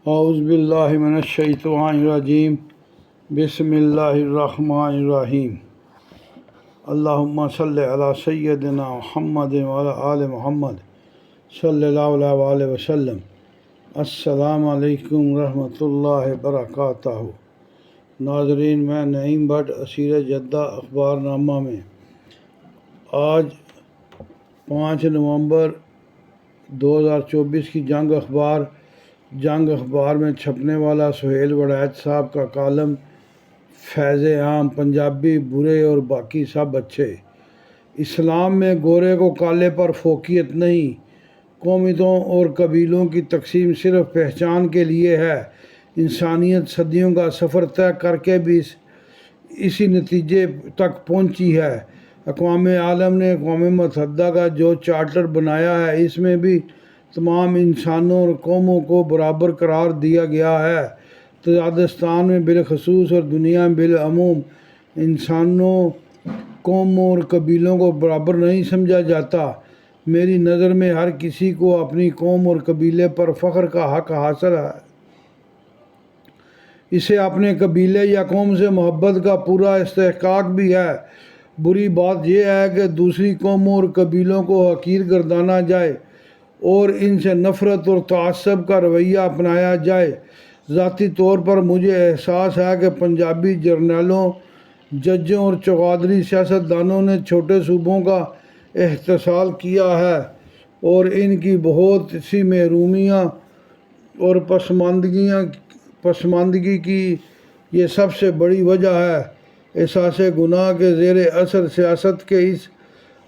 اعوذ باللہ من الشیطان الرجیم بسم اللہ الرحمن الرحیم اللہم صلی علی سیدنا محمد وعلی آل محمد صلی اللہ علیہ وآلہ وسلم۔ السلام علیکم ورحمۃ اللہ وبرکاتہ۔ ناظرین، میں نعیم بٹ اسیر جدہ اخبار نامہ میں آج 5 نومبر 2024 کی جنگ اخبار میں چھپنے والا سہیل وڑیچ صاحب کا کالم فیض عام، پنجابی برے اور باقی سب اچھے۔ اسلام میں گورے کو کالے پر فوقیت نہیں، قومیتوں اور قبیلوں کی تقسیم صرف پہچان کے لیے ہے۔ انسانیت صدیوں کا سفر طے کر کے بھی اسی نتیجے تک پہنچی ہے۔ اقوام عالم نے اقوام متحدہ کا جو چارٹر بنایا ہے، اس میں بھی تمام انسانوں اور قوموں کو برابر قرار دیا گیا ہے۔ تاجکستان میں بالخصوص اور دنیا میں بالعموم انسانوں، قوموں اور قبیلوں کو برابر نہیں سمجھا جاتا۔ میری نظر میں ہر کسی کو اپنی قوم اور قبیلے پر فخر کا حق حاصل ہے۔ اسے اپنے قبیلے یا قوم سے محبت کا پورا استحقاق بھی ہے۔ بری بات یہ ہے کہ دوسری قوموں اور قبیلوں کو حقیر گردانا جائے اور ان سے نفرت اور تعصب کا رویہ اپنایا جائے۔ ذاتی طور پر مجھے احساس ہے کہ پنجابی جرنیلوں، ججوں اور چوگادری سیاستدانوں نے چھوٹے صوبوں کا احتساب کیا ہے اور ان کی بہت سی محرومیاں اور پسماندگی کی یہ سب سے بڑی وجہ ہے۔ احساس گناہ کے زیر اثر سیاست کے اس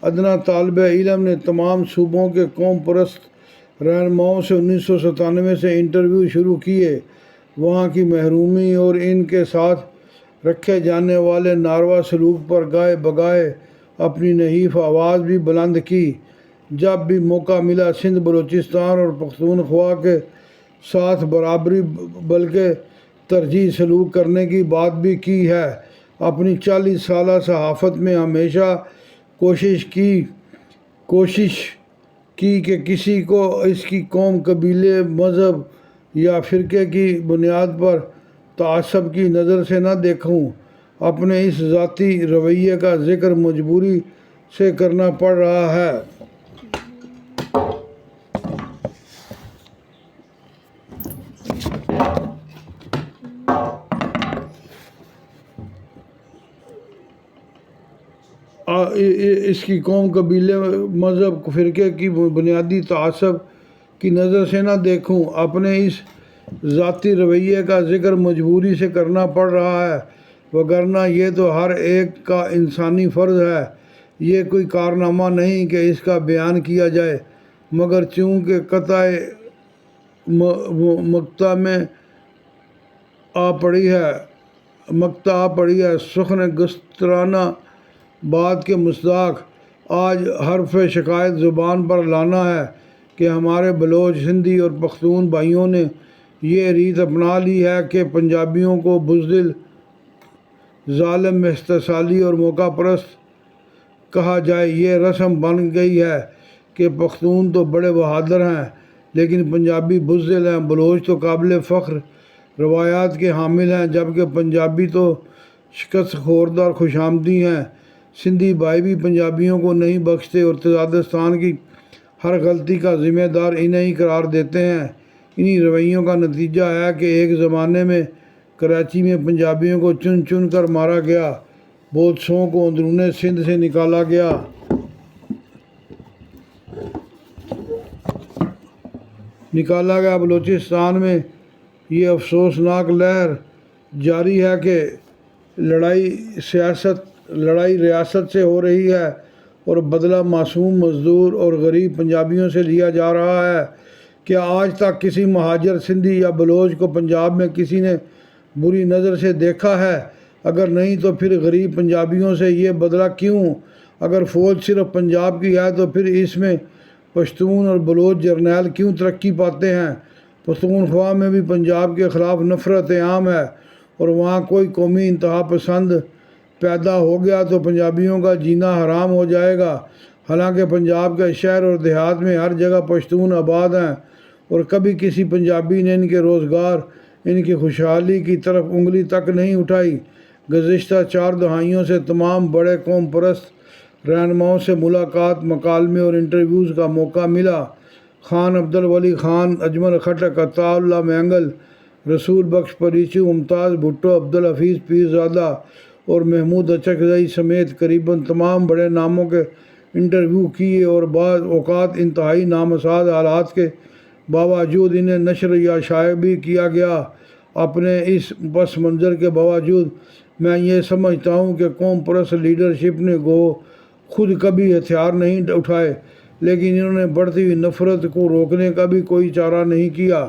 ادنا طالب علم نے تمام صوبوں کے قوم پرست رہنماؤں سے 1997 سے انٹرویو شروع کیے۔ وہاں کی محرومی اور ان کے ساتھ رکھے جانے والے ناروا سلوک پر گائے بگائے اپنی نحیف آواز بھی بلند کی۔ جب بھی موقع ملا سندھ، بلوچستان اور پختونخوا کے ساتھ برابری بلکہ ترجیحی سلوک کرنے کی بات بھی کی ہے۔ اپنی 40 سالہ صحافت میں ہمیشہ کوشش کی کہ کسی کو اس کی قوم، قبیلے، مذہب یا فرقے کی بنیاد پر تعصب کی نظر سے نہ دیکھوں۔ اپنے اس ذاتی رویے کا ذکر مجبوری سے کرنا پڑ رہا ہے۔ اس کی قوم، قبیلے، مذہب، فرقے کی بنیادی تعصب کی نظر سے نہ دیکھوں۔ اپنے اس ذاتی رویے کا ذکر مجبوری سے کرنا پڑ رہا ہے، وگرنہ یہ تو ہر ایک کا انسانی فرض ہے۔ یہ کوئی کارنامہ نہیں کہ اس کا بیان کیا جائے، مگر چونکہ قطع مقطع میں آ پڑی ہے، سخن گسترانہ بات کے مصداق آج حرف شکایت زبان پر لانا ہے کہ ہمارے بلوچ، سندھی اور پختون بھائیوں نے یہ ریت اپنا لی ہے کہ پنجابیوں کو بزدل، ظالم، استحصالی اور موقع پرست کہا جائے۔ یہ رسم بن گئی ہے کہ پختون تو بڑے بہادر ہیں لیکن پنجابی بزدل ہیں، بلوچ تو قابل فخر روایات کے حامل ہیں جبکہ پنجابی تو شکست خوردہ اور خوشامدی ہیں۔ سندھی بھائی بھی پنجابیوں کو نہیں بخشتے اور تاجکستان کی ہر غلطی کا ذمہ دار انہیں ہی قرار دیتے ہیں۔ انہی رویوں کا نتیجہ ہے کہ ایک زمانے میں کراچی میں پنجابیوں کو چن چن کر مارا گیا، بہت سوں کو اندرون سندھ سے نکالا گیا۔ بلوچستان میں یہ افسوسناک لہر جاری ہے کہ لڑائی ریاست سے ہو رہی ہے اور بدلہ معصوم مزدور اور غریب پنجابیوں سے لیا جا رہا ہے۔ کیا آج تک کسی مہاجر سندھی یا بلوچ کو پنجاب میں کسی نے بری نظر سے دیکھا ہے؟ اگر نہیں تو پھر غریب پنجابیوں سے یہ بدلہ کیوں؟ اگر فوج صرف پنجاب کی ہے تو پھر اس میں پشتون اور بلوچ جرنیل کیوں ترقی پاتے ہیں؟ پختونخوا میں بھی پنجاب کے خلاف نفرت عام ہے اور وہاں کوئی قومی انتہا پسند پیدا ہو گیا تو پنجابیوں کا جینا حرام ہو جائے گا۔ حالانکہ پنجاب کے شہر اور دیہات میں ہر جگہ پشتون آباد ہیں اور کبھی کسی پنجابی نے ان کے روزگار، ان کی خوشحالی کی طرف انگلی تک نہیں اٹھائی۔ گزشتہ 4 دہائیوں سے تمام بڑے قوم پرست رہنماؤں سے ملاقات، مکالمے اور انٹرویوز کا موقع ملا۔ خان عبدالولی خان، اجمل خٹک، عطا اللہ مینگل، رسول بخش پریچو، ممتاز بھٹو، عبدالحفیظ پیرزادہ اور محمود اچکزئی سمیت قریباً تمام بڑے ناموں کے انٹرویو کیے، اور بعض اوقات انتہائی نامساعد حالات کے باوجود انہیں نشر یا شائع بھی کیا گیا۔ اپنے اس پس منظر کے باوجود میں یہ سمجھتا ہوں کہ قوم پرست لیڈرشپ نے خود کبھی ہتھیار نہیں اٹھائے، لیکن انہوں نے بڑھتی ہوئی نفرت کو روکنے کا بھی کوئی چارہ نہیں کیا،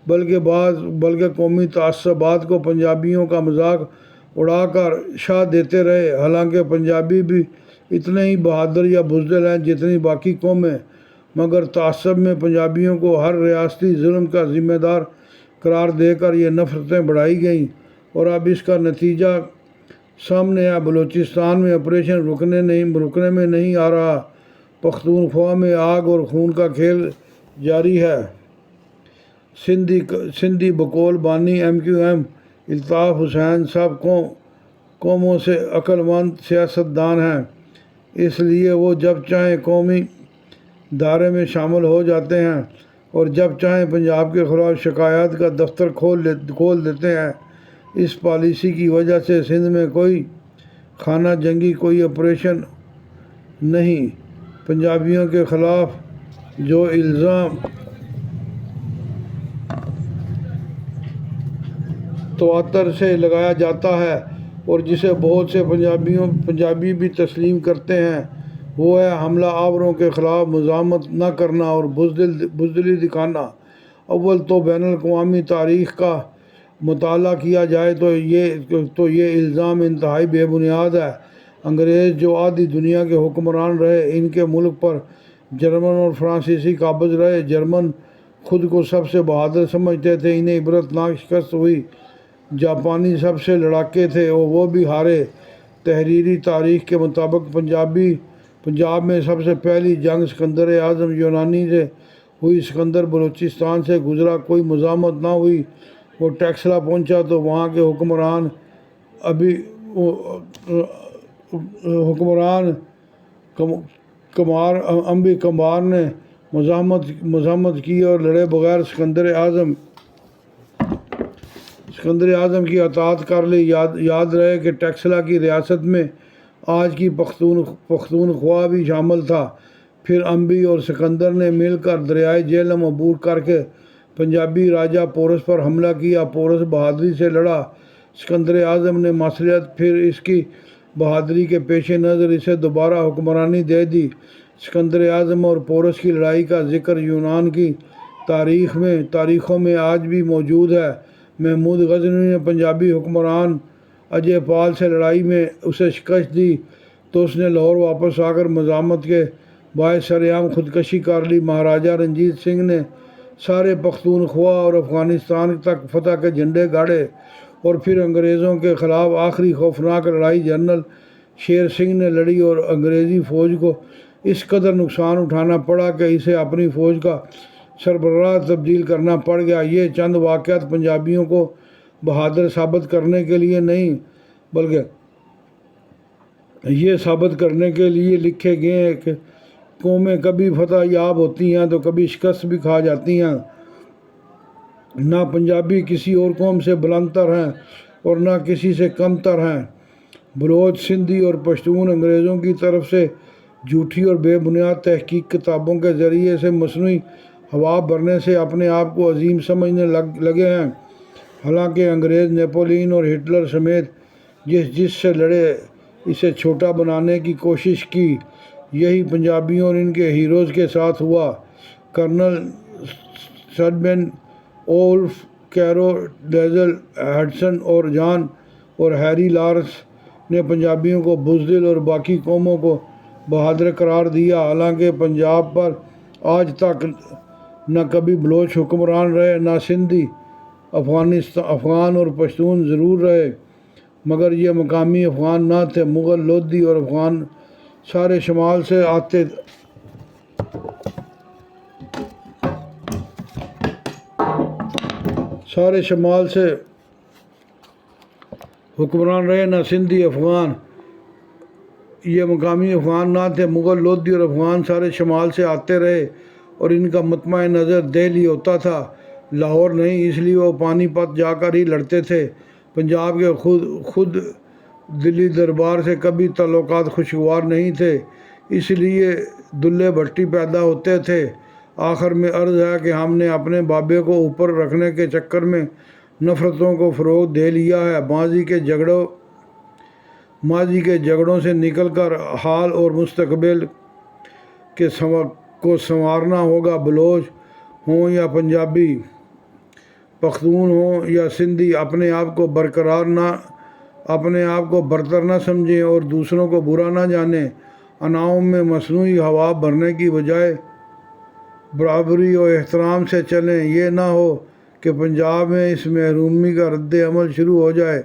بلکہ قومی تعصبات کو پنجابیوں کا مذاق اڑا کر شاہ دیتے رہے۔ حالانکہ پنجابی بھی اتنے ہی بہادر یا بزدل ہیں جتنی باقی قومیں، مگر تعصب میں پنجابیوں کو ہر ریاستی ظلم کا ذمہ دار قرار دے کر یہ نفرتیں بڑھائی گئیں، اور اب اس کا نتیجہ سامنے ہے۔ بلوچستان میں آپریشن رکنے میں نہیں آ رہا، پختونخوا میں آگ اور خون کا کھیل جاری ہے۔ سندھی بقول بانی MQM الطاف حسین سب قوموں سے عقل مند سیاستدان ہیں، اس لیے وہ جب چاہیں قومی دھارے میں شامل ہو جاتے ہیں اور جب چاہیں پنجاب کے خلاف شکایات کا دفتر کھول دیتے ہیں۔ اس پالیسی کی وجہ سے سندھ میں کوئی خانہ جنگی، کوئی آپریشن نہیں۔ پنجابیوں کے خلاف جو الزام تواتر سے لگایا جاتا ہے اور جسے بہت سے پنجابی بھی تسلیم کرتے ہیں، وہ ہے حملہ آوروں کے خلاف مزاحمت نہ کرنا اور بزدلی دکھانا۔ اول تو بین الاقوامی تاریخ کا مطالعہ کیا جائے تو یہ الزام انتہائی بے بنیاد ہے۔ انگریز جو آدھی دنیا کے حکمران رہے، ان کے ملک پر جرمن اور فرانسیسی قابض رہے۔ جرمن خود کو سب سے بہادر سمجھتے تھے، انہیں عبرتناک شکست ہوئی۔ جاپانی سب سے لڑاکے تھے اور وہ بھی ہارے۔ تحریری تاریخ کے مطابق پنجاب میں سب سے پہلی جنگ سکندر اعظم یونانی سے ہوئی۔ سکندر بلوچستان سے گزرا، کوئی مزاحمت نہ ہوئی۔ وہ ٹیکسلا پہنچا تو وہاں کے حکمران امبی کمار نے مزاحمت کی اور لڑے بغیر سکندر اعظم کی اطاعت کر لی۔ یاد رہے کہ ٹیکسلا کی ریاست میں آج کی پختونخوا بھی شامل تھا۔ پھر امبی اور سکندر نے مل کر دریائے جہلم عبور کر کے پنجابی راجہ پورس پر حملہ کیا۔ پورس بہادری سے لڑا، سکندر اعظم نے مصلحت، پھر اس کی بہادری کے پیش نظر اسے دوبارہ حکمرانی دے دی۔ سکندر اعظم اور پورس کی لڑائی کا ذکر یونان کی تاریخوں میں آج بھی موجود ہے۔ محمود غزنوی نے پنجابی حکمران اجے پال سے لڑائی میں اسے شکست دی تو اس نے لاہور واپس آ کر مزاحمت کے باعث سرعام خودکشی کر لی۔ مہاراجہ رنجیت سنگھ نے سارے پختونخوا اور افغانستان تک فتح کے جھنڈے گاڑے، اور پھر انگریزوں کے خلاف آخری خوفناک لڑائی جنرل شیر سنگھ نے لڑی، اور انگریزی فوج کو اس قدر نقصان اٹھانا پڑا کہ اسے اپنی فوج کا سربراہ تبدیل کرنا پڑ گیا۔ یہ چند واقعات پنجابیوں کو بہادر ثابت کرنے کے لیے نہیں، بلکہ یہ ثابت کرنے کے لیے لکھے گئے ہیں کہ قومیں کبھی فتح یاب ہوتی ہیں تو کبھی شکست بھی کھا جاتی ہیں۔ نہ پنجابی کسی اور قوم سے بلند تر ہیں اور نہ کسی سے کم تر ہیں۔ بلوچ، سندھی اور پشتون انگریزوں کی طرف سے جھوٹی اور بے بنیاد تحقیق کتابوں کے ذریعے سے مصنوعی ہوا بھرنے سے اپنے آپ کو عظیم سمجھنے لگے ہیں۔ حالانکہ انگریز نیپولین اور ہٹلر سمیت جس سے لڑے، اسے چھوٹا بنانے کی کوشش کی۔ یہی پنجابیوں اور ان کے ہیروز کے ساتھ ہوا۔ کرنل سڈمن، اولف کیرو، ڈیزل ہڈسن اور جان اور ہیری لارنس نے پنجابیوں کو بزدل اور باقی قوموں کو بہادر قرار دیا۔ حالانکہ پنجاب پر آج تک نہ کبھی بلوچ حکمران رہے، نہ سندھی، افغان اور پشتون ضرور رہے، مگر یہ مقامی افغان نہ تھے۔ مغل، لودھی اور افغان سارے شمال سے آتے سارے شمال سے حکمران رہے، نہ سندھی افغان، یہ مقامی افغان نہ تھے، مغل، لودھی اور افغان سارے شمال سے آتے رہے اور ان کا مطمع نظر دہلی ہوتا تھا، لاہور نہیں، اس لیے وہ پانی پت جا کر ہی لڑتے تھے۔ پنجاب کے خود دلی دربار سے کبھی تعلقات خوشگوار نہیں تھے، اس لیے دلے بھٹی پیدا ہوتے تھے۔ آخر میں عرض ہے کہ ہم نے اپنے بابے کو اوپر رکھنے کے چکر میں نفرتوں کو فروغ دے لیا ہے۔ ماضی کے جھگڑوں سے نکل کر حال اور مستقبل کو سنوارنا ہوگا۔ بلوچ ہوں یا پنجابی، پختون ہوں یا سندھی، اپنے آپ کو برتر نہ سمجھیں اور دوسروں کو برا نہ جانیں۔ اناؤں میں مصنوعی ہوا بھرنے کی بجائے برابری و احترام سے چلیں۔ یہ نہ ہو کہ پنجاب میں اس محرومی کا رد عمل شروع ہو جائے